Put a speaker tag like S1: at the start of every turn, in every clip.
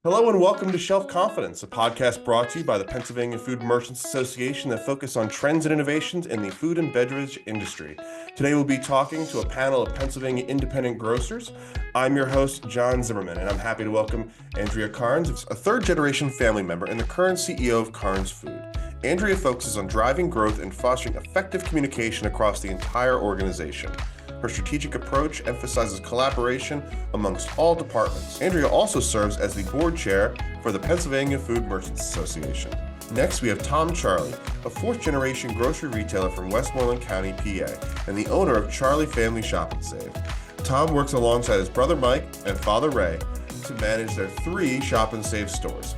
S1: Hello and welcome to Shelf Confidence, a podcast brought to you by the Pennsylvania Food Merchants Association that focus on trends and innovations in the food and beverage industry. Today we'll be talking to a panel of Pennsylvania independent grocers. I'm your host, John Zimmerman, and I'm happy to welcome Andrea Karns, a third-generation family member and the current CEO of Karns Food. Andrea focuses on driving growth and fostering effective communication across the entire organization. Her strategic approach emphasizes collaboration amongst all departments. Andrea also serves as the board chair for the Pennsylvania Food Merchants Association. Next, we have Tom Charley, a fourth-generation grocery retailer from Westmoreland County, PA, and the owner of Charley Family Shop'N Save. Tom works alongside his brother Mike and father Ray to manage their 3 Shop'N Save stores.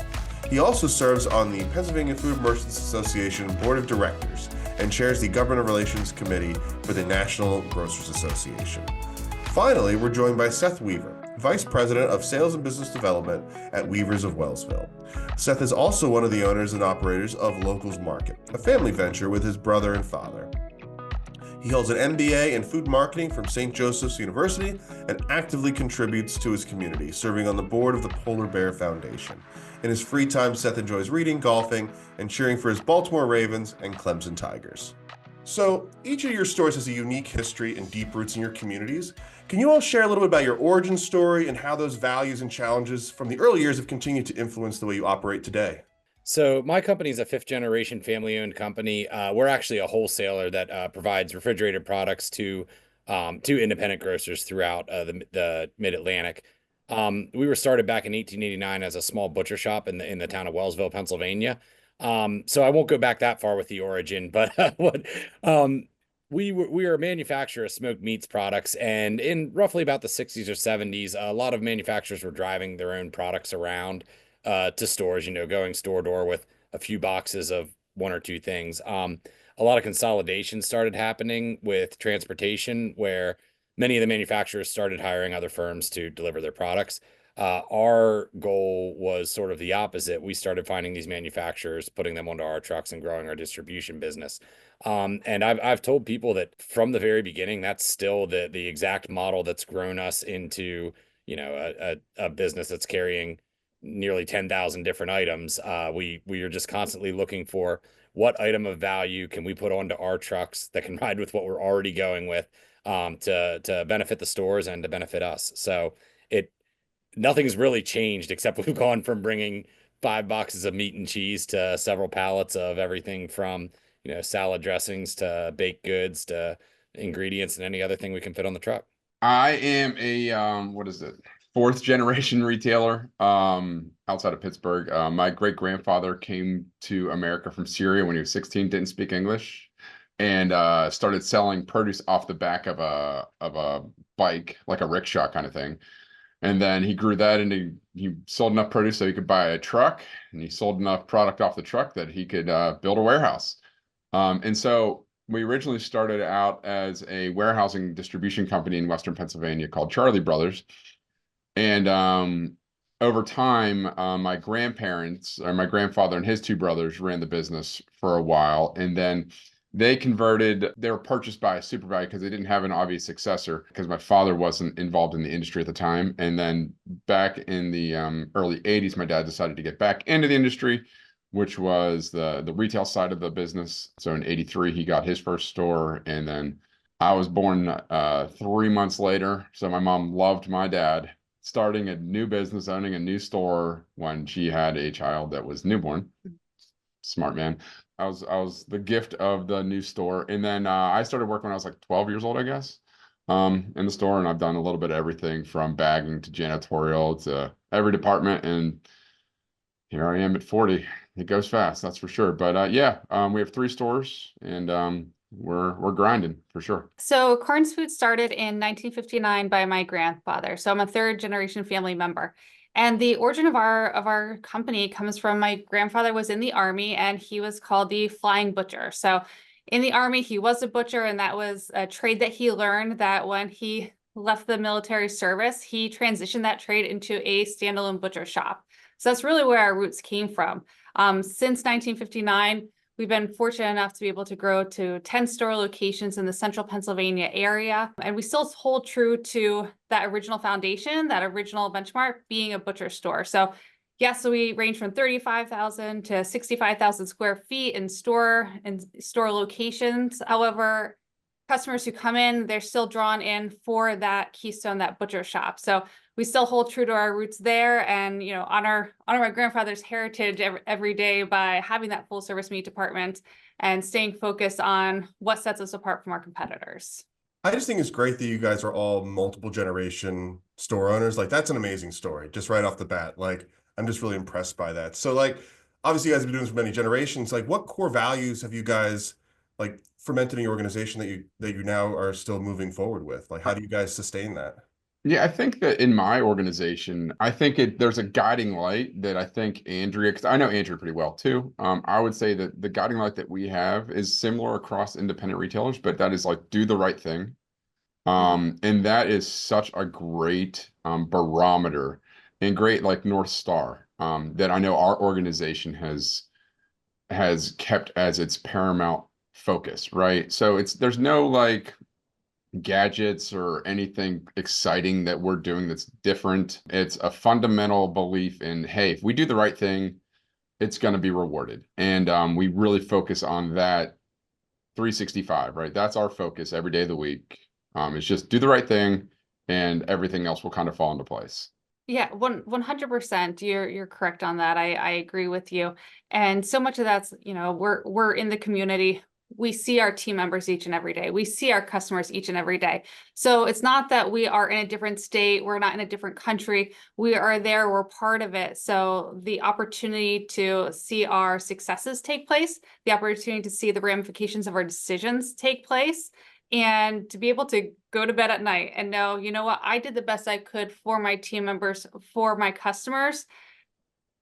S1: He also serves on the Pennsylvania Food Merchants Association Board of Directors and chairs the Government Relations Committee for the National Grocers Association. Finally, we're joined by Seth Weaver, Vice President of Sales and Business Development at Weavers of Wellsville. Seth is also one of the owners and operators of Locals Market, a family venture with his brother and father. He holds an MBA in food marketing from St. Joseph's University and actively contributes to his community, serving on the board of the Polar Bear Foundation. In his free time, Seth enjoys reading, golfing, and cheering for his Baltimore Ravens and Clemson Tigers. So, each of your stores has a unique history and deep roots in your communities. Can you all share a little bit about your origin story and how those values and challenges from the early years have continued to influence the way you operate today?
S2: So my company is a 5th-generation family-owned company. We're actually a wholesaler that provides refrigerated products to independent grocers throughout the Mid-Atlantic. We were started back in 1889 as a small butcher shop in the town of Wellsville, Pennsylvania. So I won't go back that far with the origin, but we are a manufacturer of smoked meats products, and in roughly about the 60s or 70s, a lot of manufacturers were driving their own products around to stores, going store to door with a few boxes of 1 or 2 things. A lot of consolidation started happening with transportation, where many of the manufacturers started hiring other firms to deliver their products. Our goal was sort of the opposite. We started finding these manufacturers, putting them onto our trucks, and growing our distribution business. And I've told people that from the very beginning, that's still the exact model that's grown us into, a business that's carrying nearly 10,000 different items. We are just constantly looking for what item of value can we put onto our trucks that can ride with what we're already going with, to benefit the stores and to benefit us. So nothing's really changed, except we've gone from bringing 5 boxes of meat and cheese to several pallets of everything from, salad dressings to baked goods to ingredients and any other thing we can fit on the truck.
S3: I am a 4th-generation retailer outside of Pittsburgh. My great-grandfather came to America from Syria when he was 16, didn't speak English, and started selling produce off the back of a bike, like a rickshaw kind of thing. And then he grew that into, he sold enough produce so he could buy a truck, and he sold enough product off the truck that he could build a warehouse. And so we originally started out as a warehousing distribution company in Western Pennsylvania called Charley Brothers. And over time, my grandparents, or my grandfather and his 2 brothers, ran the business for a while. And then they were purchased by a Super Value because they didn't have an obvious successor, because my father wasn't involved in the industry at the time. And then back in the early 80s, my dad decided to get back into the industry, which was the retail side of the business. So in 83, he got his first store. And then I was born 3 months later. So my mom loved my dad starting a new business, owning a new store when she had a child that was newborn. Smart man. I was the gift of the new store. And then I started working when I was like 12 years old, I guess, in the store. And I've done a little bit of everything from bagging to janitorial to every department. And here I am at 40. It goes fast, that's for sure. But we have 3 stores, and we're grinding for sure.
S4: So Karns Food started in 1959 by my grandfather. So I'm a 3rd-generation family member. And the origin of our company comes from my grandfather was in the Army, and he was called the Flying Butcher. So in the Army, he was a butcher, and that was a trade that he learned that when he left the military service, he transitioned that trade into a standalone butcher shop. So that's really where our roots came from. Since 1959, we've been fortunate enough to be able to grow to 10 store locations in the central Pennsylvania area. And we still hold true to that original foundation, that original benchmark being a butcher store. So Yeah, so we range from 35,000 to 65,000 square feet in store locations. However, customers who come in, they're still drawn in for that keystone, that butcher shop. So we still hold true to our roots there, and honor my grandfather's heritage every day by having that full service meat department and staying focused on what sets us apart from our competitors.
S1: I just think it's great that you guys are all multiple generation store owners. Like, that's an amazing story, just right off the bat. Like, I'm just really impressed by that. So, like, obviously you guys have been doing this for many generations. Like, what core values have you guys like fermented in your organization that you now are still moving forward with? Like, how do you guys sustain that?
S3: Yeah, I think that in my organization, I think there's a guiding light that I think Andrea, because I know Andrea pretty well too. I would say that the guiding light that we have is similar across independent retailers, but that is like do the right thing. And that is such a great barometer and great like North Star that I know our organization has kept as its paramount focus, right? So there's no like gadgets or anything exciting that we're doing that's different. It's a fundamental belief in, hey, if we do the right thing, it's going to be rewarded. And we really focus on that 365, right? That's our focus every day of the week. It's just do the right thing and everything else will kind of fall into place.
S4: Yeah, 100%. You're correct on that. I agree with you. And so much of that's, we're in the community. We see our team members each and every day. We see our customers each and every day. So it's not that we are in a different state. We're not in a different country. We are there. We're part of it. So the opportunity to see our successes take place, the opportunity to see the ramifications of our decisions take place, and to be able to go to bed at night and know, you know what, I did the best I could for my team members, for my customers.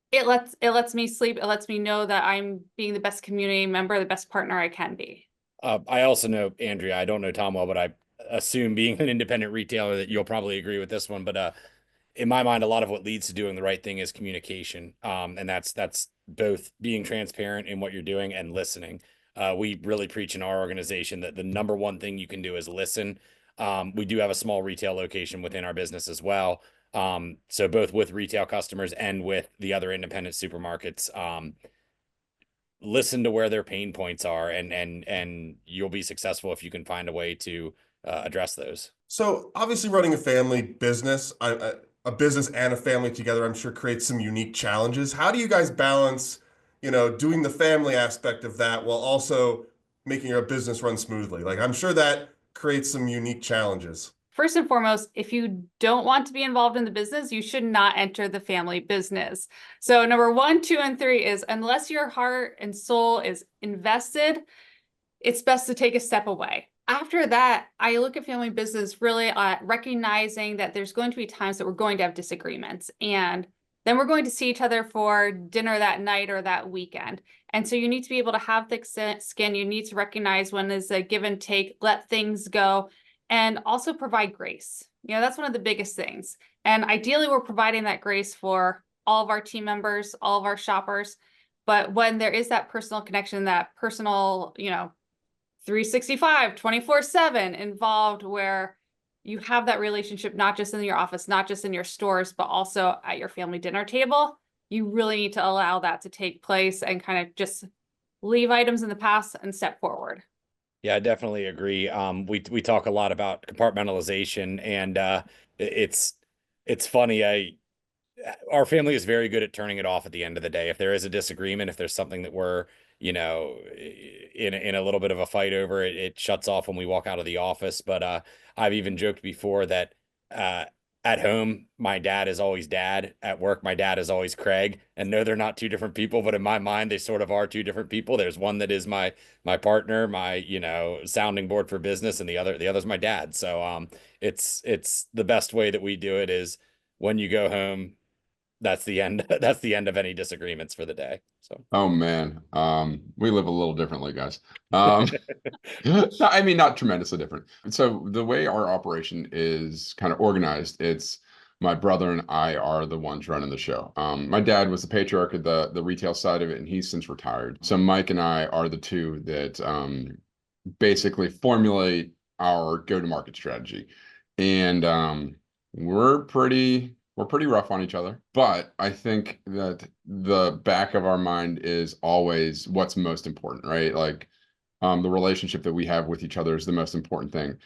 S4: It lets me sleep. It lets me know that I'm being the best community member, the best partner I can be.
S2: I also know Andrea. I don't know Tom well, but I assume being an independent retailer that you'll probably agree with this one. But in my mind, a lot of what leads to doing the right thing is communication. And that's both being transparent in what you're doing and listening. We really preach in our organization that the number one thing you can do is listen. We do have a small retail location within our business as well. So both with retail customers and with the other independent supermarkets, listen to where their pain points are, and you'll be successful if you can find a way to address those.
S1: So obviously running a family business, a business and a family together, I'm sure creates some unique challenges. How do you guys balance, doing the family aspect of that while also making your business run smoothly? Like, I'm sure that creates some unique challenges.
S4: First and foremost, if you don't want to be involved in the business, you should not enter the family business. So number 1, 2, and 3 is, unless your heart and soul is invested, it's best to take a step away. After that, I look at family business really recognizing that there's going to be times that we're going to have disagreements, and then we're going to see each other for dinner that night or that weekend. And so you need to be able to have thick skin. You need to recognize when there's a give and take, let things go, and also provide grace. That's one of the biggest things. And ideally, we're providing that grace for all of our team members, all of our shoppers. But when there is that personal connection, that personal, 365, 24/7 involved, where you have that relationship, not just in your office, not just in your stores, but also at your family dinner table, you really need to allow that to take place and kind of just leave items in the past and step forward.
S2: Yeah, I definitely agree. We talk a lot about compartmentalization, and it's funny. Our family is very good at turning it off at the end of the day. If there is a disagreement, if there's something that we're, in a little bit of a fight over, it shuts off when we walk out of the office. But I've even joked before that at home, my dad is always dad. At work, my dad is always Craig. And no, they're not two different people, but in my mind, they sort of are two different people. There's one that is my partner, my sounding board for business, and the other's my dad. So it's the best way that we do it is when you go home, that's the end. That's the end of any disagreements for the day. So,
S3: oh man, we live a little differently, guys. I mean, not tremendously different. So the way our operation is kind of organized, it's my brother and I are the ones running the show. My dad was the patriarch of the retail side of it, and he's since retired. So Mike and I are the two that basically formulate our go-to-market strategy, and we're pretty We're pretty rough on each other, but I think that the back of our mind is always what's most important, right? Like, the relationship that we have with each other is the most important thing.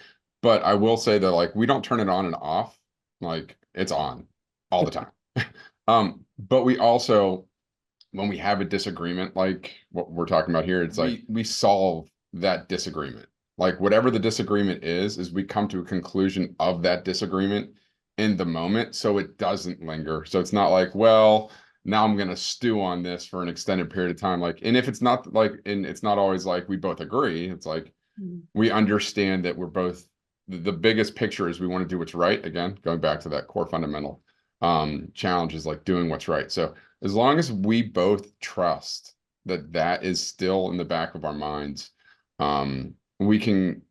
S3: But I will say that, like, we don't turn it on and off. Like, it's on all the time. But we also, when we have a disagreement, like what we're talking about here, it's like we solve that disagreement. Like, whatever the disagreement is we come to a conclusion of that disagreement in the moment, so it doesn't linger. So it's not like, well, now I'm gonna stew on this for an extended period of time. Like, and if it's not like, and it's not always like we both agree, it's like we understand that we're both, the biggest picture is we want to do what's right. Again, going back to that core fundamental challenge is like doing what's right. So as long as we both trust that that is still in the back of our minds, we can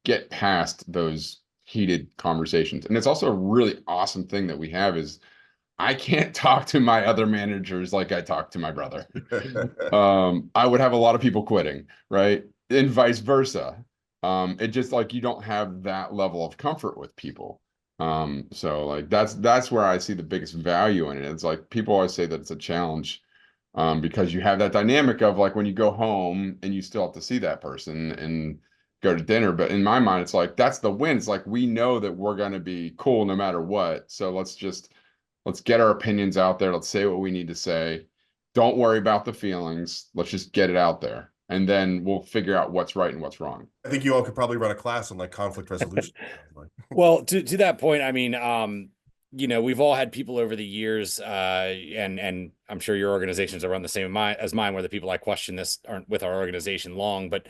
S3: get past those heated conversations. And it's also a really awesome thing that we have is I can't talk to my other managers like I talk to my brother. I would have a lot of people quitting, right? And vice versa. It just like you don't have that level of comfort with people. So like that's where I see the biggest value in it. It's like people always say that it's a challenge, because you have that dynamic of like when you go home and you still have to see that person and go to dinner. But in my mind, it's like that's the win. It's like we know that we're going to be cool no matter what. So let's get our opinions out there. Let's say what we need to say. Don't worry about the feelings. Let's just get it out there. And then we'll figure out what's right and what's wrong.
S1: I think you all could probably run a class on like conflict resolution.
S2: Well, to that point, I mean, we've all had people over the years, and I'm sure your organizations are run the same as mine, where the people I question this aren't with our organization long, but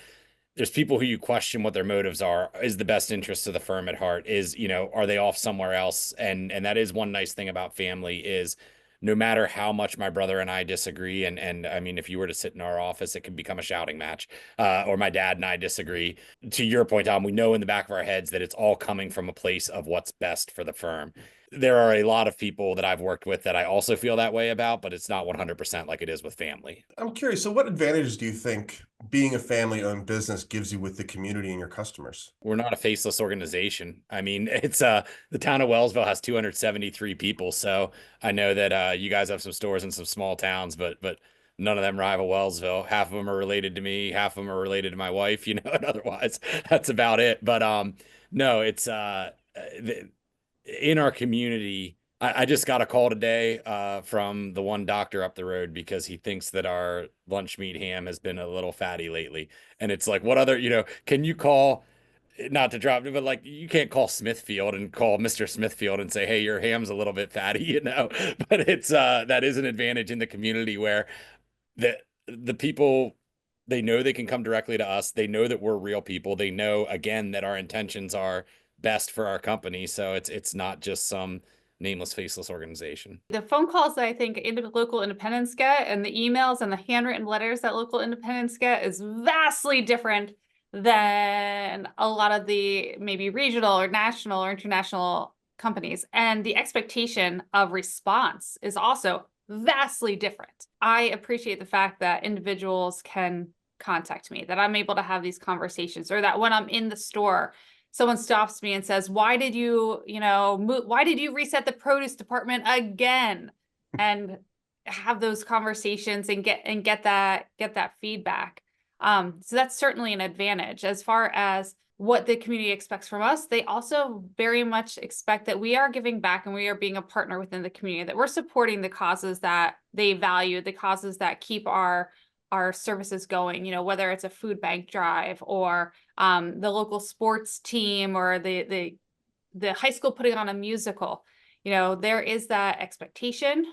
S2: there's people who you question what their motives are. Is the best interest of the firm at heart? Are they off somewhere else? And that is one nice thing about family is no matter how much my brother and I disagree, and I mean, if you were to sit in our office, it can become a shouting match, or my dad and I disagree. To your point, Tom, we know in the back of our heads that it's all coming from a place of what's best for the firm. There are a lot of people that I've worked with that I also feel that way about, but it's not 100% like it is with family.
S1: I'm curious, so what advantages do you think being a family-owned business gives you with the community and your customers?
S2: We're not a faceless organization. I mean, it's the town of Wellsville has 273 people, so I know that you guys have some stores in some small towns, but none of them rival Wellsville. Half of them are related to me, half of them are related to my wife, and otherwise that's about it. But no, it's in our community. I just got a call today from the one doctor up the road because he thinks that our lunch meat ham has been a little fatty lately. And it's like, what other, can you call, not to drop it, but like you can't call Smithfield and call Mr. Smithfield and say, hey, your ham's a little bit fatty, but it's that is an advantage in the community where the people, they know they can come directly to us. They know that we're real people. They know, again, that our intentions are best for our company. So it's not just some nameless, faceless organization.
S4: The phone calls that I think local independents get and the emails and the handwritten letters that local independents get is vastly different than a lot of the maybe regional or national or international companies. And the expectation of response is also vastly different. I appreciate the fact that individuals can contact me, that I'm able to have these conversations, or that when I'm in the store, someone stops me and says, why did you reset the produce department again? And have those conversations and get that feedback. So that's certainly an advantage. As far as what the community expects from us, they also very much expect that we are giving back and we are being a partner within the community, that we're supporting the causes that they value, the causes that keep our services going, whether it's a food bank drive or the local sports team or the high school putting on a musical. There is that expectation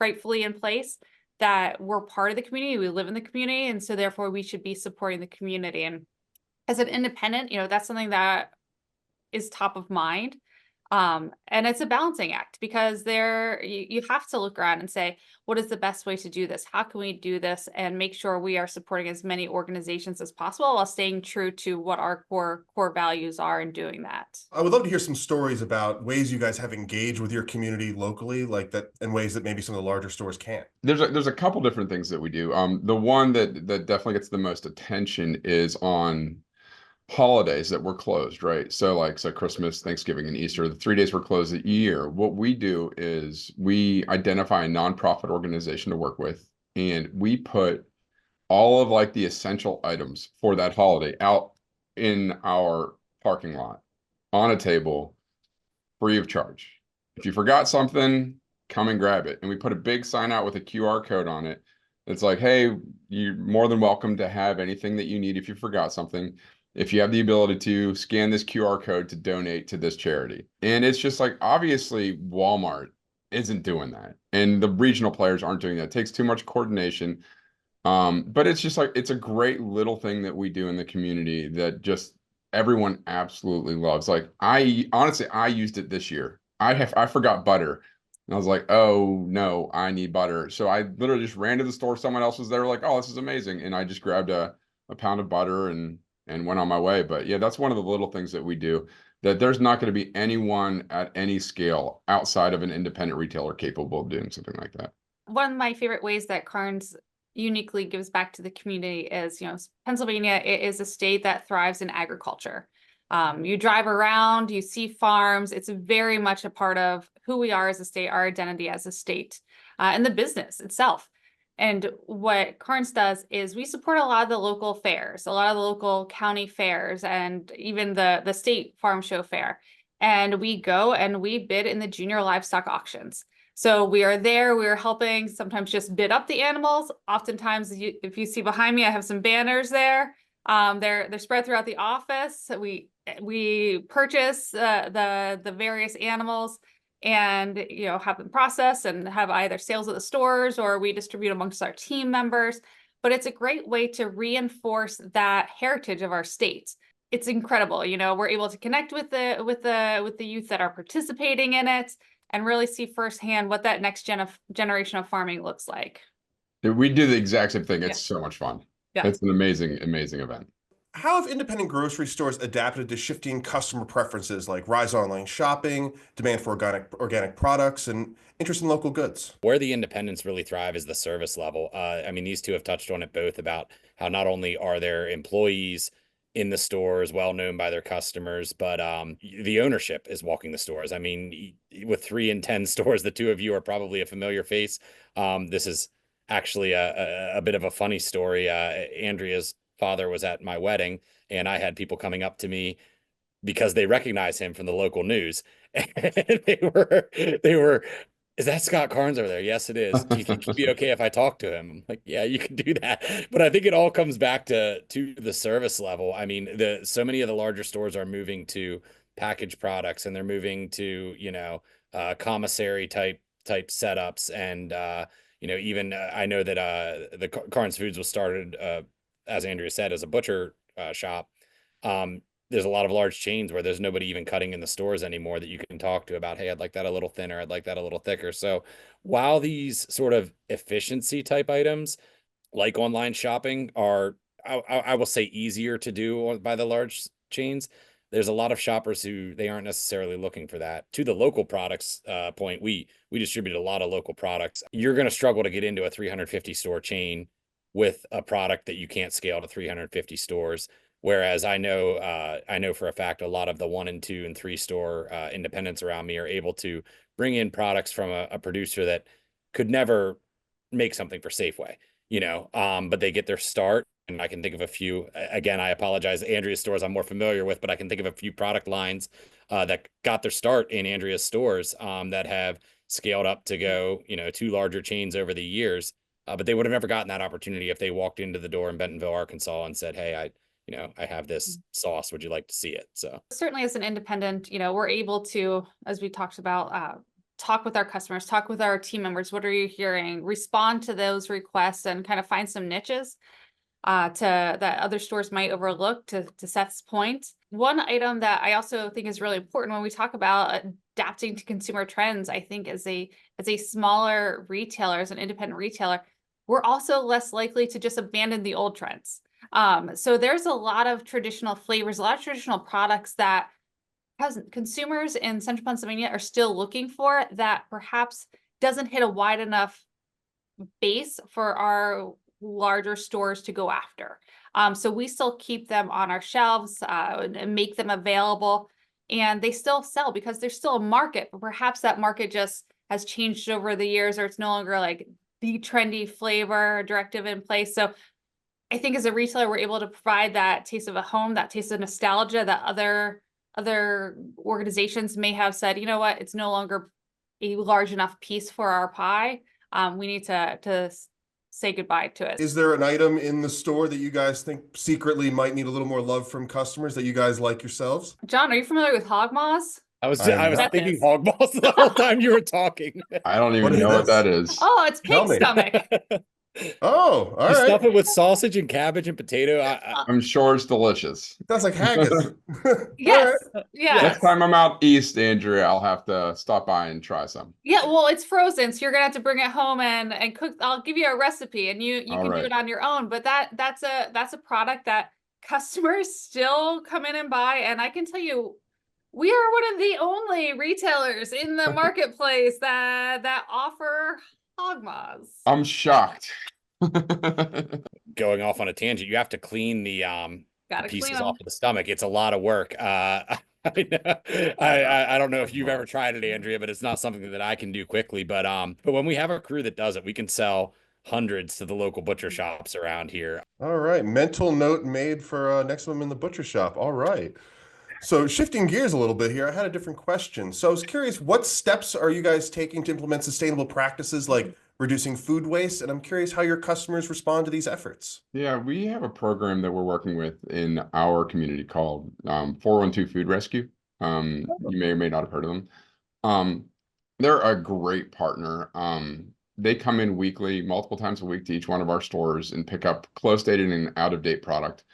S4: rightfully in place that we're part of the community, we live in the community, and so therefore we should be supporting the community. And as an independent, that's something that is top of mind. And it's a balancing act because you have to look around and say, what is the best way to do this? How can we do this and make sure we are supporting as many organizations as possible while staying true to what our core values are in doing that?
S1: I would love to hear some stories about ways you guys have engaged with your community locally, like that, in ways that maybe some of the larger stores can't.
S3: There's a couple different things that we do. The one that definitely gets the most attention is on holidays that we're closed, right? So Christmas, Thanksgiving, and Easter, the 3 days we're closed a year. What we do is we identify a nonprofit organization to work with, and we put all of like the essential items for that holiday out in our parking lot on a table free of charge. If you forgot something, come and grab it. And we put a big sign out with a QR code on it. It's like, hey, you're more than welcome to have anything that you need if you forgot something. If you have the ability to scan this QR code to donate to this charity. And it's just like, obviously, Walmart isn't doing that. And the regional players aren't doing that. It takes too much coordination. But it's just like, it's a great little thing that we do in the community that just everyone absolutely loves. Like I honestly, I used it this year. I forgot butter. And I was like, oh no, I need butter. So I literally just ran to the store. Someone else was there, like, oh, this is amazing. And I just grabbed a pound of butter and went on my way. But yeah, that's one of the little things that we do, that there's not going to be anyone at any scale outside of an independent retailer capable of doing something like that.
S4: One of my favorite ways that Karns uniquely gives back to the community is, Pennsylvania is a state that thrives in agriculture. You drive around, you see farms. It's very much a part of who we are as a state, our identity as a state, and the business itself. And what Karns does is we support a lot of the local fairs, a lot of the local county fairs, and even the state farm show fair. And we go and we bid in the junior livestock auctions. So we are there, we are helping sometimes just bid up the animals. Oftentimes, if you see behind me, I have some banners there. They're spread throughout the office. We purchase the various animals and have them processed and have either sales at the stores or we distribute amongst our team members. But it's a great way to reinforce that heritage of our state. It's incredible. We're able to connect with the youth that are participating in it and really see firsthand what that next generation of farming looks like.
S3: We do the exact same thing. It's so much fun.
S4: Yeah.
S3: It's an amazing, amazing event.
S1: How have independent grocery stores adapted to shifting customer preferences like rise in online shopping, demand for organic products, and interest in local goods?
S2: Where the independents really thrive is the service level. I mean, these two have touched on it both about how not only are their employees in the stores well known by their customers, but the ownership is walking the stores. I mean, with 3 in 10 stores, the two of you are probably a familiar face. This is actually a bit of a funny story. Andrea's father was at my wedding, and I had people coming up to me because they recognize him from the local news. And they were, is that Scott Karns over there? Yes, it is. Do you think it'd be okay if I talk to him? I'm like, yeah, you can do that. But I think it all comes back to the service level. I mean, so many of the larger stores are moving to packaged products, and they're moving to, commissary type setups. And, even I know that the Karns Foods was started, as Andrea said, as a butcher shop. There's a lot of large chains where there's nobody even cutting in the stores anymore that you can talk to about, hey, I'd like that a little thinner. I'd like that a little thicker. So while these sort of efficiency type items like online shopping are, I will say, easier to do by the large chains, there's a lot of shoppers who they aren't necessarily looking for that. To the local products point, we distribute a lot of local products. You're going to struggle to get into a 350 store chain with a product that you can't scale to 350 stores. Whereas I know for a fact a lot of the 1 and 2 and 3 store independents around me are able to bring in products from a producer that could never make something for Safeway, but they get their start. And I can think of a few. Again, I apologize, Andrea's stores I'm more familiar with, but I can think of a few product lines that got their start in Andrea's stores that have scaled up to go, to larger chains over the years. But they would have never gotten that opportunity if they walked into the door in Bentonville, Arkansas and said, hey, I have this sauce. Would you like to see it? So
S4: certainly as an independent, we're able to, as we talked about, talk with our customers, talk with our team members. What are you hearing? Respond to those requests and kind of find some niches that other stores might overlook, to Seth's point. One item that I also think is really important when we talk about adapting to consumer trends, I think as a smaller retailer, as an independent retailer, we're also less likely to just abandon the old trends. So there's a lot of traditional flavors, a lot of traditional products that consumers in Central Pennsylvania are still looking for that perhaps doesn't hit a wide enough base for our larger stores to go after. So we still keep them on our shelves and make them available, and they still sell because there's still a market, but perhaps that market just has changed over the years, or it's no longer like the trendy flavor directive in place. So I think as a retailer, we're able to provide that taste of a home, that taste of nostalgia that other organizations may have said, you know what, it's no longer a large enough piece for our pie. We need to say goodbye to it.
S1: Is there an item in the store that you guys think secretly might need a little more love from customers that you guys like yourselves?
S4: John, are you familiar with hog maws?
S2: I was
S1: I am
S4: not.
S2: thinking hog balls the whole time you were talking.
S3: I don't even
S1: What is
S3: know what
S1: this?
S3: that is.
S4: Oh, it's
S1: Tell
S4: pig
S1: me.
S4: stomach.
S1: Oh, all
S2: You stuff
S1: right.
S2: it with sausage and cabbage and potato.
S3: I'm sure it's delicious.
S1: Sounds like haggis.
S4: Yes.
S1: All right.
S4: Yes.
S3: Next time I'm out east, Andrea, I'll have to stop by and try some.
S4: Yeah, well, it's frozen, so you're gonna have to bring it home and cook. I'll give you a recipe, and you
S3: All
S4: can do
S3: right.
S4: it on your own. But that's a product that customers still come in and buy, and I can tell you, we are one of the only retailers in the marketplace that offer hog maws.
S3: I'm shocked.
S2: Going off on a tangent, you have to clean the
S4: Gotta clean
S2: pieces
S4: them.
S2: off of the stomach. It's a lot of work. I don't know if you've ever tried it, Andrea, but it's not something that I can do quickly. But when we have a crew that does it, we can sell hundreds to the local butcher shops around here.
S1: All right. Mental note made for next time I'm in the butcher shop. All right. So shifting gears a little bit here, I had a different question. So I was curious, what steps are you guys taking to implement sustainable practices like reducing food waste? And I'm curious how your customers respond to these efforts.
S3: Yeah, we have a program that we're working with in our community called 412 Food Rescue. You may or may not have heard of them. They're a great partner. They come in weekly, multiple times a week to each one of our stores and pick up close dated and out of date product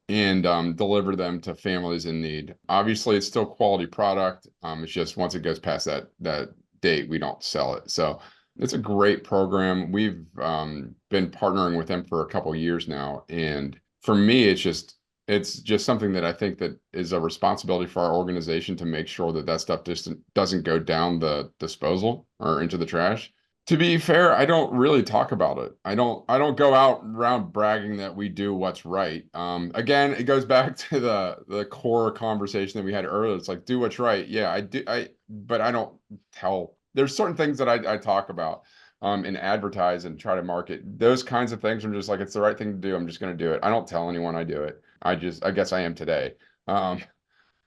S3: and deliver them to families in need. Obviously, it's still quality product. It's just once it goes past that date, we don't sell it. So it's a great program. We've been partnering with them for a couple of years now, and for me, it's just something that I think that is a responsibility for our organization to make sure that that stuff just doesn't go down the disposal or into the trash. To be fair, I don't really talk about it. I don't go out around bragging that we do what's right. Again, it goes back to the core conversation that we had earlier. It's like, do what's right. Yeah, I do. But I don't tell. There's certain things that I talk about and advertise and try to market. Those kinds of things. I'm just like, it's the right thing to do. I'm just going to do it. I don't tell anyone I do it. I guess I am today. But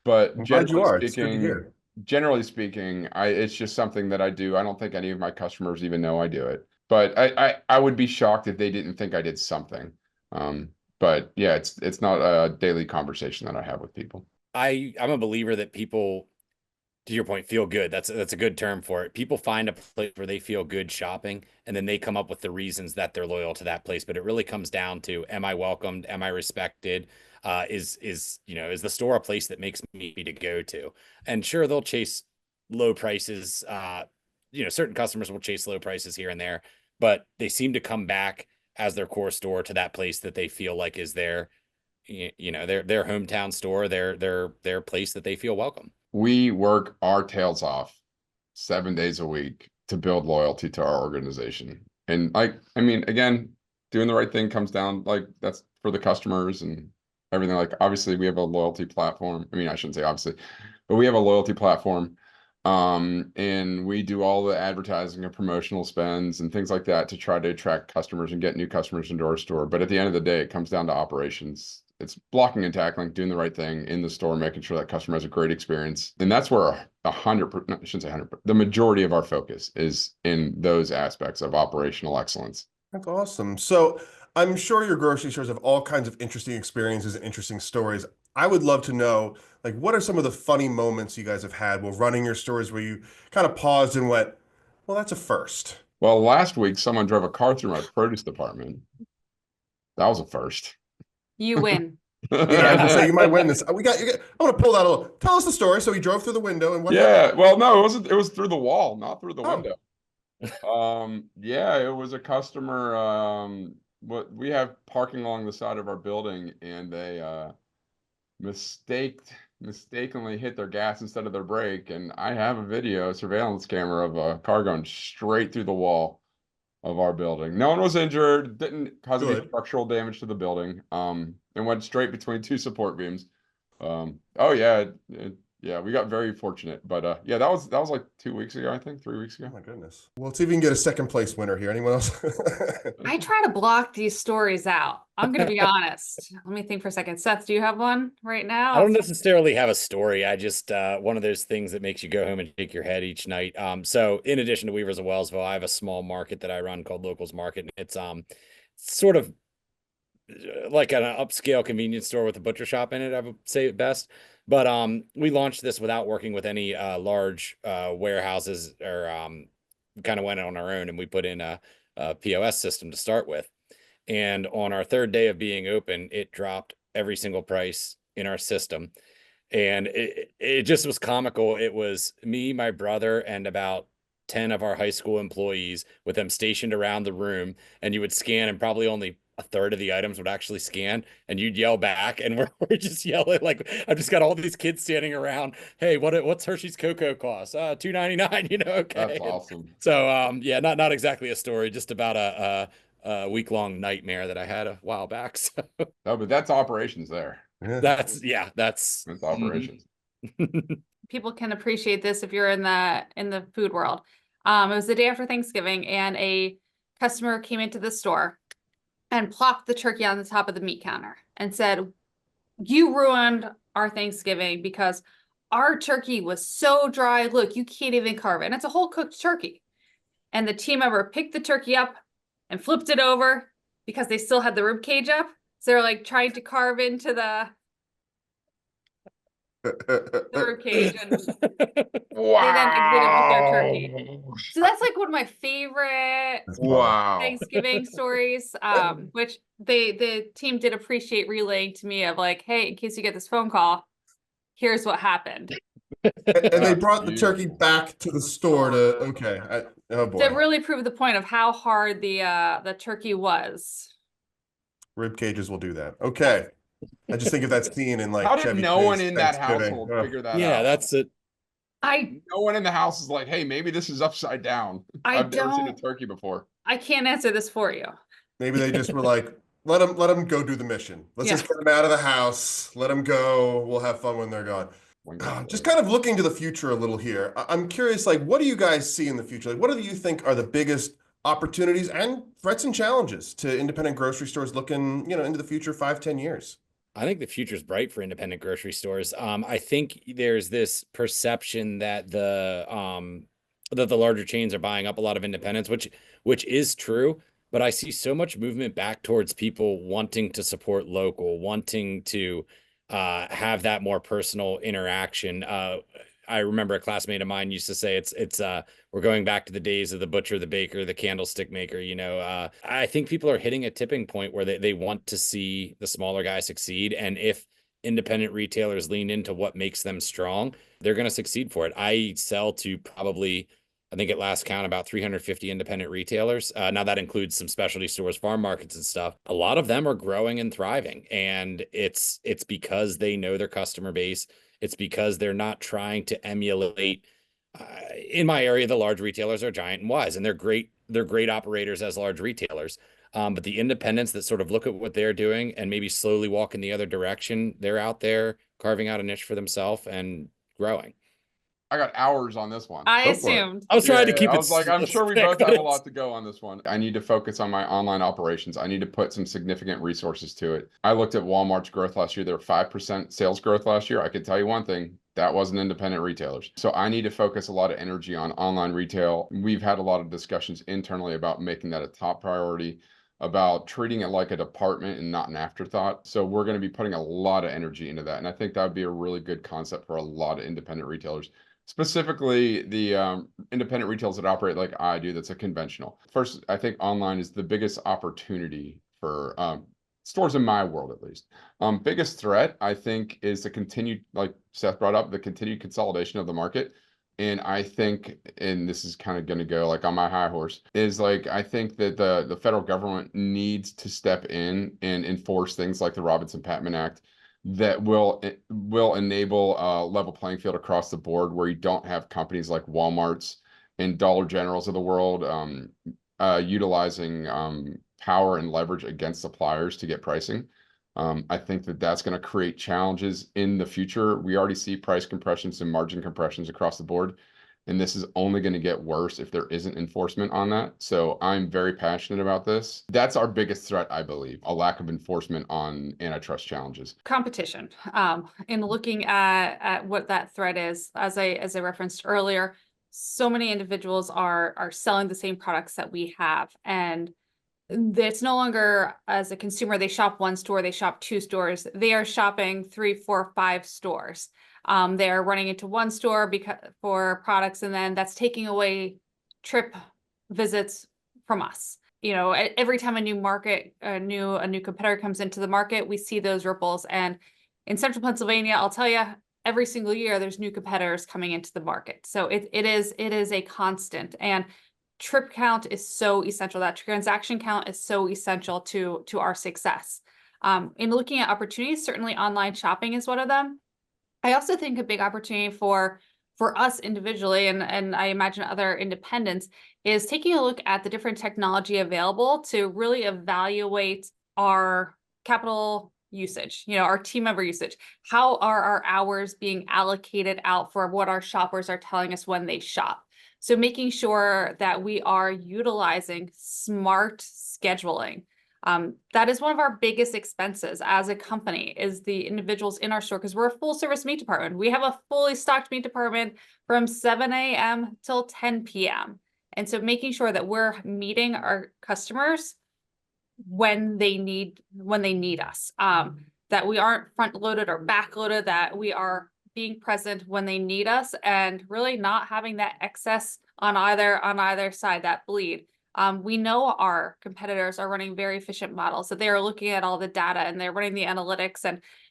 S1: I'm glad you are. It's good to hear.
S3: generally speaking, it's just something that I do. I don't think any of my customers even know I do it. But I would be shocked if they didn't think I did something. But yeah, it's not a daily conversation that I have with people.
S2: I'm a believer that people, to your point, feel good. That's a good term for it. People find a place where they feel good shopping, and then they come up with the reasons that they're loyal to that place. But it really comes down to, am I welcomed? Am I respected? Is the store a place that makes me to go to? And sure, they'll chase low prices. Certain customers will chase low prices here and there, but they seem to come back as their core store to that place that they feel like is their hometown store, their place that they feel welcome.
S3: We work our tails off 7 days a week to build loyalty to our organization. And again, doing the right thing comes down, like, that's for the customers and everything. Like, obviously we have a loyalty platform. I mean, I shouldn't say obviously, but we have a loyalty platform. And we do all the advertising and promotional spends and things like that to try to attract customers and get new customers into our store. But at the end of the day, it comes down to operations. It's blocking and tackling, doing the right thing in the store, making sure that customer has a great experience. And that's where 100%, I shouldn't say 100%, the majority of our focus is in those aspects of operational excellence.
S1: That's awesome. So I'm sure your grocery stores have all kinds of interesting experiences and interesting stories. I would love to know, like, what are some of the funny moments you guys have had while running your stores where you kind of paused and went, well, that's a first.
S3: Well, last week, someone drove a car through my produce department. That was a first.
S4: You win.
S1: Yeah, I would say you might win this. I want to pull that a little. Tell us the story. So he drove through the window and what happened?
S3: Well, no, it wasn't. It was through the wall, not through the
S1: Oh.
S3: window. It was a customer. We have parking along the side of our building, and they mistakenly hit their gas instead of their brake. And I have a surveillance camera of a car going straight through the wall. of our building. No one was injured, didn't cause any
S1: Good.
S3: structural damage to the building. And went straight between two support beams. Oh yeah, yeah, we got very fortunate. But yeah, that was like 2 weeks ago, I think, 3 weeks
S1: Oh
S3: ago.
S1: my goodness. Well, let's see if we can get a second place winner here. Anyone else?
S4: I try to block these stories out. I'm going to be honest. Let me think for a second. Seth, do you have one right now?
S2: I don't necessarily have a story. I just one of those things that makes you go home and shake your head each night. So in addition to Weavers of Wellsville, I have a small market that I run called Locals Market. And it's sort of like an upscale convenience store with a butcher shop in it, I would say it best. But we launched this without working with any large warehouses, or kind of went on our own, and we put in a POS system to start with. And on our third day of being open, it dropped every single price in our system. And it just was comical. It was me, my brother, and about 10 of our high school employees with them stationed around the room. And you would scan, and probably only a third of the items would actually scan, and you'd yell back, and we're just yelling. Like, I've just got all these kids standing around. Hey, what's Hershey's cocoa cost? $2.99, okay.
S3: That's awesome.
S2: So yeah, not exactly a story, just about a week-long nightmare that I had a while back. So
S3: No, but that's operations there.
S1: Yeah.
S2: that's
S3: operations.
S4: People can appreciate this if you're in the food world. It was the day after Thanksgiving, and a customer came into the store and plopped the turkey on the top of the meat counter and said, "You ruined our Thanksgiving because our turkey was so dry. Look, you can't even carve it." And it's a whole cooked turkey. And the team member picked the turkey up and flipped it over because they still had the rib cage up. So they're like trying to carve into the rib cage, and
S3: Wow.
S4: they then exited with their turkey. So that's like one of my favorite
S3: Wow.
S4: Thanksgiving stories, which the team did appreciate relaying to me, of like, hey, in case you get this phone call, here's what happened.
S1: And they brought the turkey back to the store to, oh boy.
S4: To really prove the point of how hard the turkey was.
S1: Rib cages will do that. Okay. I just think of that scene in like
S3: How did
S1: Chevy
S3: no
S1: Chase
S3: one in that
S1: Thanksgiving.
S3: household
S1: Oh.
S3: figure that out?
S2: yeah, that's it.
S3: No one in the house is like, hey, maybe this is upside down. I've never seen a turkey before.
S4: I can't answer this for you.
S1: Maybe they just were like, let him go do the mission. Let's just get him out of the house. Let him go. We'll have fun when they're gone. Just kind of looking to the future a little here. I'm curious, like, what do you guys see in the future? Like, what do you think are the biggest opportunities and threats and challenges to independent grocery stores looking, into the future 5-10 years?
S2: I think the future's bright for independent grocery stores. I think there's this perception that the larger chains are buying up a lot of independents, which is true. But I see so much movement back towards people wanting to support local, wanting to have that more personal interaction. I remember a classmate of mine used to say it's we're going back to the days of the butcher, the baker, the candlestick maker. I think people are hitting a tipping point where they want to see the smaller guy succeed. And if independent retailers lean into what makes them strong, they're going to succeed for it. I sell to probably, I think at last count, about 350 independent retailers. Now that includes some specialty stores, farm markets and stuff. A lot of them are growing and thriving, and it's because they know their customer base. It's because they're not trying to emulate. In my area, the large retailers are Giant and Wise, and they're great. They're great operators as large retailers. But the independents that sort of look at what they're doing and maybe slowly walk in the other direction, they're out there carving out a niche for themselves and growing.
S3: I got hours on this one.
S4: I assumed.
S2: I was trying to keep it.
S3: I was like, I'm sure we both have a lot to go on this one. I need to focus on my online operations. I need to put some significant resources to it. I looked at Walmart's growth last year. There were 5% sales growth last year. I could tell you one thing. That wasn't independent retailers. So I need to focus a lot of energy on online retail. We've had a lot of discussions internally about making that a top priority, about treating it like a department and not an afterthought. So we're going to be putting a lot of energy into that. And I think that would be a really good concept for a lot of independent retailers. Specifically, the independent retailers that operate like I do, that's a conventional. First, I think online is the biggest opportunity for stores in my world, at least. Biggest threat, I think, is the continued, like Seth brought up, the continued consolidation of the market. And I think, and this is kind of going to go like on my high horse, is like, I think that the federal government needs to step in and enforce things like the Robinson-Patman Act that will enable a level playing field across the board, where you don't have companies like Walmart's and Dollar Generals of the world utilizing power and leverage against suppliers to get pricing. I think that that's going to create challenges in the future. We already see price compressions and margin compressions across the board, and this is only going to get worse if there isn't enforcement on that. So I'm very passionate about this. That's our biggest threat, I believe, a lack of enforcement on antitrust challenges.
S4: Competition. In looking at what that threat is, as I referenced earlier, so many individuals are selling the same products that we have, and it's no longer, as a consumer, they shop one store, they shop two stores. They are shopping 3, 4, 5 stores. They're running into one store for products, and then that's taking away trip visits from us. You know, every time a new competitor comes into the market, we see those ripples. And in Central Pennsylvania, I'll tell you, every single year there's new competitors coming into the market. So it is a constant. And trip count is so essential. That transaction count is so essential to our success. In looking at opportunities, certainly online shopping is one of them. I also think a big opportunity for us individually, and I imagine other independents, is taking a look at the different technology available to really evaluate our capital usage, you know, our team member usage. How are our hours being allocated out for what our shoppers are telling us when they shop? So making sure that we are utilizing smart scheduling. That is one of our biggest expenses as a company, is the individuals in our store, because we're a full service meat department. We have a fully stocked meat department from 7 a.m. till 10 p.m. And so making sure that we're meeting our customers when they need us, that we aren't front loaded or back loaded, that we are being present when they need us, and really not having that excess on either side, that bleed. We know our competitors are running very efficient models, that they are looking at all the data and they're running the analytics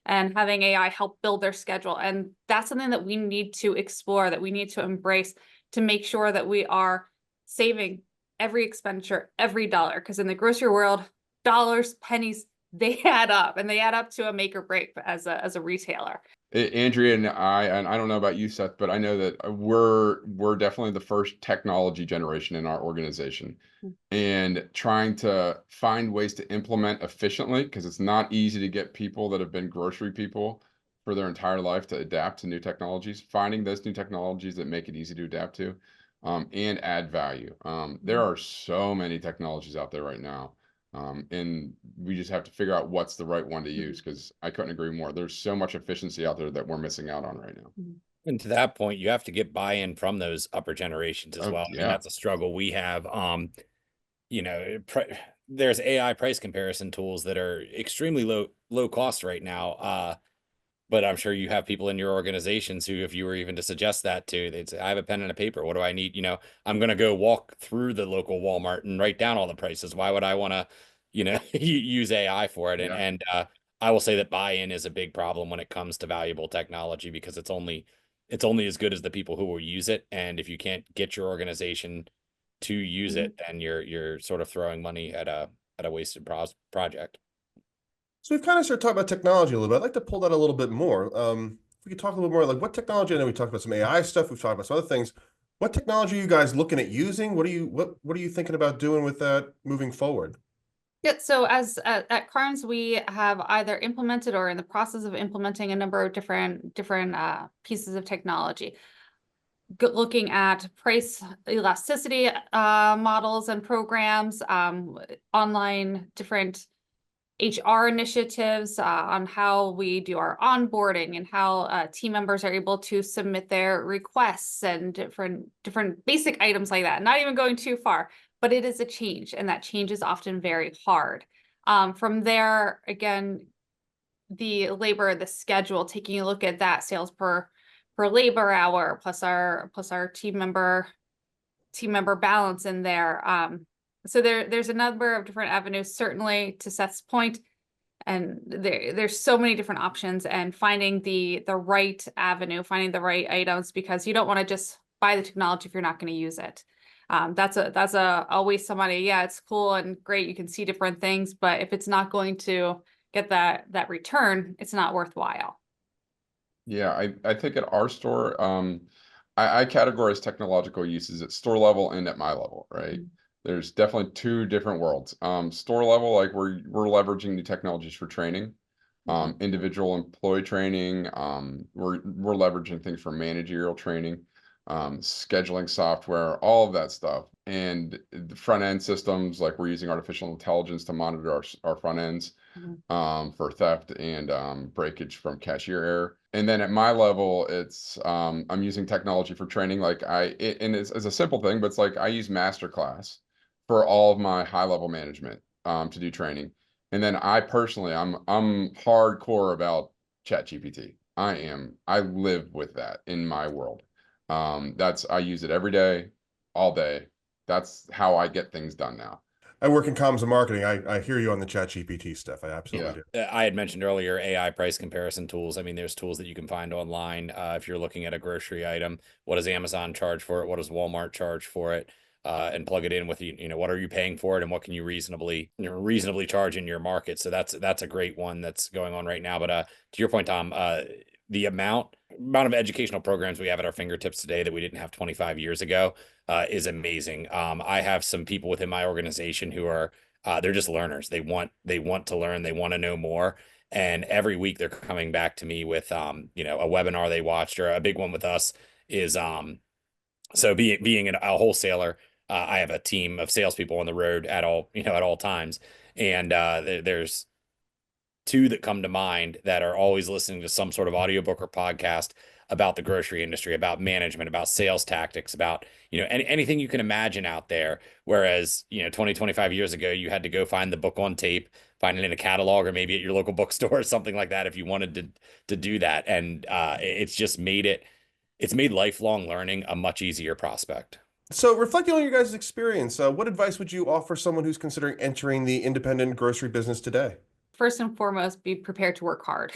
S4: and having AI help build their schedule. And that's something that we need to explore, that we need to embrace, to make sure that we are saving every expenditure, every dollar. Because in the grocery world, dollars, pennies, they add up, and they add up to a make or break as a retailer.
S3: Andrea and I don't know about you, Seth, but I know that we're definitely the first technology generation in our organization, and trying to find ways to implement efficiently, because it's not easy to get people that have been grocery people for their entire life to adapt to new technologies, finding those new technologies that make it easy to adapt to, and add value. There are so many technologies out there right now. And we just have to figure out what's the right one to use, because I couldn't agree more. There's so much efficiency out there that we're missing out on right now.
S2: And to that point, you have to get buy-in from those upper generations as well. I mean, that's a struggle we have. You know, there's AI price comparison tools that are extremely low cost right now. But I'm sure you have people in your organizations who, if you were even to suggest that to, they'd say, I have a pen and a paper. What do I need? You know, I'm going to go walk through the local Walmart and write down all the prices. Why would I want to, you know, use AI for it? And I will say that buy-in is a big problem when it comes to valuable technology, because it's only as good as the people who will use it. And if you can't get your organization to use it, then you're sort of throwing money at a wasted project.
S1: So we've kind of started talking about technology a little bit. I'd like to pull that a little bit more. If we could talk a little more, like what technology, I know we talked about some AI stuff, we've talked about some other things. What technology are you guys looking at using? What are you thinking about doing with that moving forward?
S4: Yeah, so as at Karns, we have either implemented or in the process of implementing a number of different pieces of technology. Looking at price elasticity models and programs, online different HR initiatives on how we do our onboarding, and how team members are able to submit their requests, and different basic items like that. Not even going too far, but it is a change, and that change is often very hard. From there, again, the labor, the schedule, taking a look at that, sales per labor hour, plus our team member balance in there. So there's a number of different avenues, certainly to Seth's point, and there's so many different options, and finding the right avenue, finding the right items, because you don't want to just buy the technology if you're not going to use it. That's always somebody, yeah, it's cool and great, you can see different things, but if it's not going to get that return, it's not worthwhile.
S3: Yeah, I think at our store, I categorize technological uses at store level and at my level, right? There's definitely two different worlds. Store level, like we're leveraging new technologies for training, individual employee training. We're leveraging things for managerial training, scheduling software, all of that stuff. And the front end systems, like we're using artificial intelligence to monitor our front ends for theft and breakage from cashier error. And then at my level, it's I'm using technology for training. Like and it's a simple thing, but it's like I use Masterclass for all of my high level management to do training. And then I personally, I'm hardcore about ChatGPT. I live with that in my world. I use it every day, all day. That's how I get things done now.
S1: I work in comms and marketing. I hear you on the ChatGPT stuff. I absolutely do.
S2: I had mentioned earlier AI price comparison tools. I mean, there's tools that you can find online. If you're looking at a grocery item, what does Amazon charge for it? What does Walmart charge for it? And plug it in with what are you paying for it, and what can you reasonably charge in your market? So that's a great one that's going on right now. But to your point, Tom, the amount of educational programs we have at our fingertips today that we didn't have 25 years ago is amazing. I have some people within my organization who are they're just learners. They want to learn. They want to know more. And every week they're coming back to me with a webinar they watched, or a big one with us is so being a wholesaler. I have a team of salespeople on the road at all times, and there's two that come to mind that are always listening to some sort of audiobook or podcast about the grocery industry, about management, about sales tactics, about anything you can imagine out there. Whereas 20, 25 years ago, you had to go find the book on tape, find it in a catalog, or maybe at your local bookstore or something like that if you wanted to do that. And it's made lifelong learning a much easier prospect.
S1: So, reflecting on your guys' experience, what advice would you offer someone who's considering entering the independent grocery business today?
S4: First and foremost, be prepared to work hard.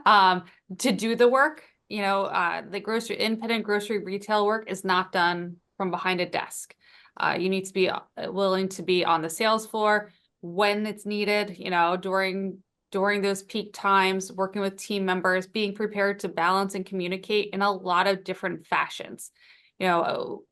S4: To do the work, the independent grocery retail work is not done from behind a desk. You need to be willing to be on the sales floor when it's needed, during those peak times, working with team members, being prepared to balance and communicate in a lot of different fashions.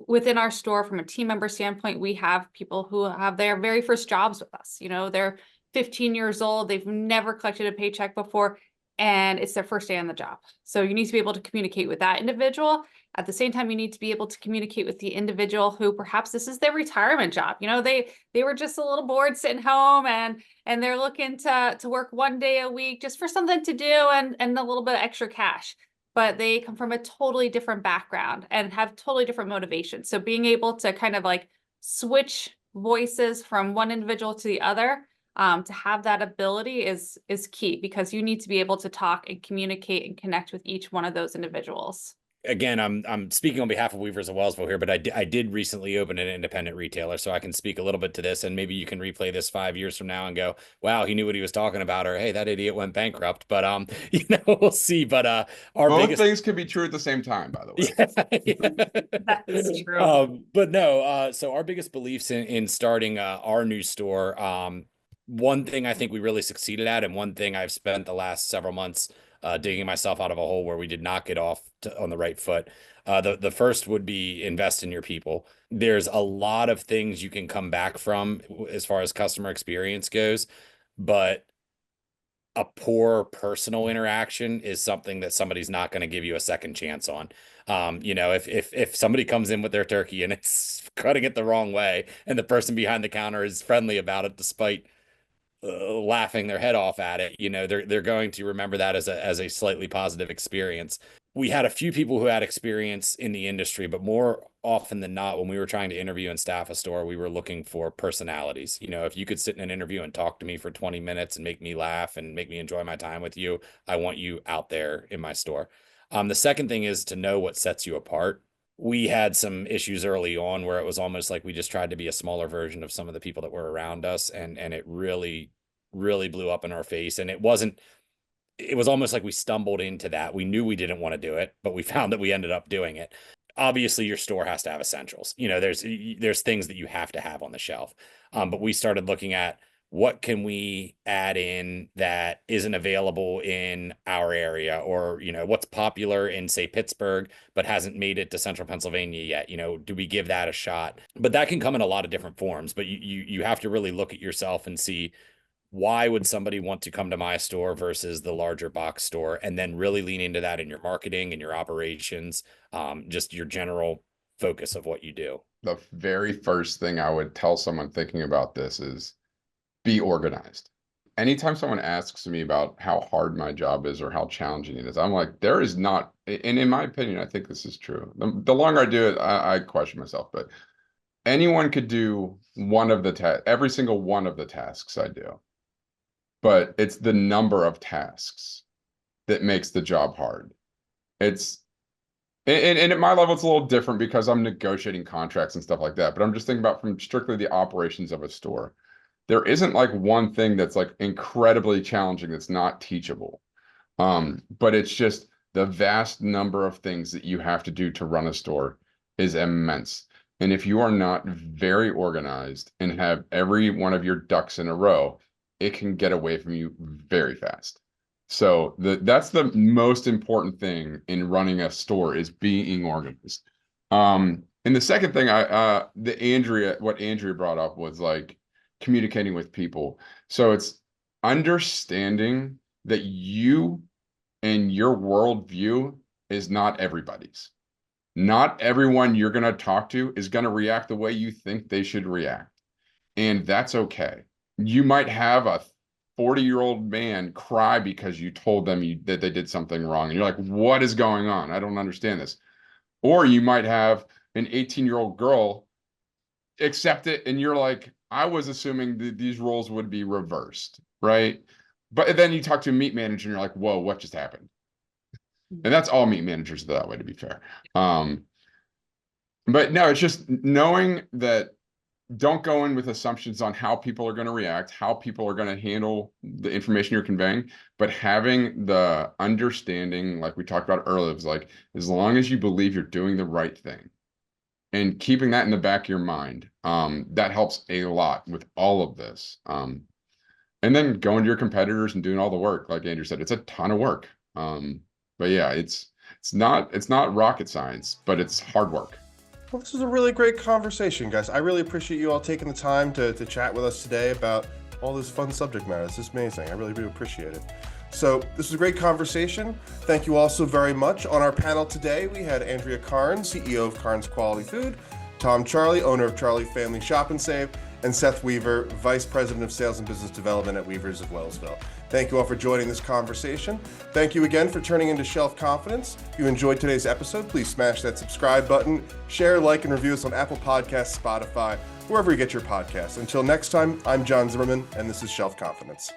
S4: Within our store, from a team member standpoint, we have people who have their very first jobs with us. They're 15 years old, they've never collected a paycheck before, and it's their first day on the job. So you need to be able to communicate with that individual. At the same time, you need to be able to communicate with the individual who perhaps this is their retirement job. They were just a little bored sitting home, and they're looking to work one day a week just for something to do and a little bit of extra cash. But they come from a totally different background and have totally different motivations. So being able to kind of like switch voices from one individual to the other, to have that ability is key, because you need to be able to talk and communicate and connect with each one of those individuals.
S2: Again, I'm speaking on behalf of Weavers of Wellsville here, but I did recently open an independent retailer, so I can speak a little bit to this, and maybe you can replay this 5 years from now and go, wow, he knew what he was talking about, or hey, that idiot went bankrupt. But we'll see. But
S3: both things could be true at the same time, by the way.
S2: Yeah.
S4: That's true.
S2: But no, so our biggest beliefs in starting our new store, one thing I think we really succeeded at, and one thing I've spent the last several months digging myself out of a hole where we did not get off on the right foot. The first would be invest in your people. There's a lot of things you can come back from as far as customer experience goes, but a poor personal interaction is something that somebody's not going to give you a second chance on. If somebody comes in with their turkey and it's cutting it the wrong way, and the person behind the counter is friendly about it despite laughing their head off at it, they're going to remember that as a slightly positive experience. We had a few people who had experience in the industry, but more often than not, when we were trying to interview and staff a store, we were looking for personalities. If you could sit in an interview and talk to me for 20 minutes and make me laugh and make me enjoy my time with you, I want you out there in my store. The second thing is to know what sets you apart. We had some issues early on where it was almost like we just tried to be a smaller version of some of the people that were around us, and it really, really blew up in our face. And it was almost like we stumbled into that. We knew we didn't want to do it, but we found that we ended up doing it. Obviously, your store has to have essentials. There's things that you have to have on the shelf. But we started looking at what can we add in that isn't available in our area, or, what's popular in, say, Pittsburgh, but hasn't made it to central Pennsylvania yet? Do we give that a shot? But that can come in a lot of different forms, but you have to really look at yourself and see, why would somebody want to come to my store versus the larger box store? And then really lean into that in your marketing and your operations, just your general focus of what you do.
S3: The very first thing I would tell someone thinking about this is be organized. Anytime someone asks me about how hard my job is or how challenging it is, I'm like, there is not, and in my opinion, I think this is true. The longer I do it, I question myself, but anyone could do one of the every single one of the tasks I do. But it's the number of tasks that makes the job hard. And at my level, it's a little different because I'm negotiating contracts and stuff like that. But I'm just thinking about from strictly the operations of a store. There isn't like one thing that's like incredibly challenging that's not teachable. But it's just the vast number of things that you have to do to run a store is immense. And if you are not very organized and have every one of your ducks in a row, it can get away from you very fast. So that's the most important thing in running a store, is being organized. And the second thing what Andrea brought up was like communicating with people. So it's understanding that you and your worldview is not everybody's. Not everyone you're going to talk to is going to react the way you think they should react. And that's okay. You might have a 40-year-old man cry because you told them that they did something wrong. And you're like, what is going on? I don't understand this. Or you might have an 18-year-old girl accept it. And you're like, I was assuming that these roles would be reversed, right? But then you talk to a meat manager and you're like, whoa, what just happened? And that's all meat managers are that way, to be fair. But no, it's just knowing that don't go in with assumptions on how people are going to react, how people are going to handle the information you're conveying, but having the understanding, like we talked about earlier, is like, as long as you believe you're doing the right thing and keeping that in the back of your mind, that helps a lot with all of this. And then going to your competitors and doing all the work, like Andrew said, it's a ton of work. But yeah, it's not rocket science, but it's hard work.
S1: Well, this was a really great conversation, guys. I really appreciate you all taking the time to chat with us today about all this fun subject matter. It's just amazing. I really do appreciate it. So this was a great conversation. Thank you all so very much. On our panel today, we had Andrea Karns, CEO of Karns Quality Food, Tom Charley, owner of Charley Family Shop'N Save, and Seth Weaver, Vice President of Sales and Business Development at Weavers of Wellsville. Thank you all for joining this conversation. Thank you again for turning into Shelf Confidence. If you enjoyed today's episode, please smash that subscribe button, share, like, and review us on Apple Podcasts, Spotify, wherever you get your podcasts. Until next time, I'm John Zimmerman, and this is Shelf Confidence.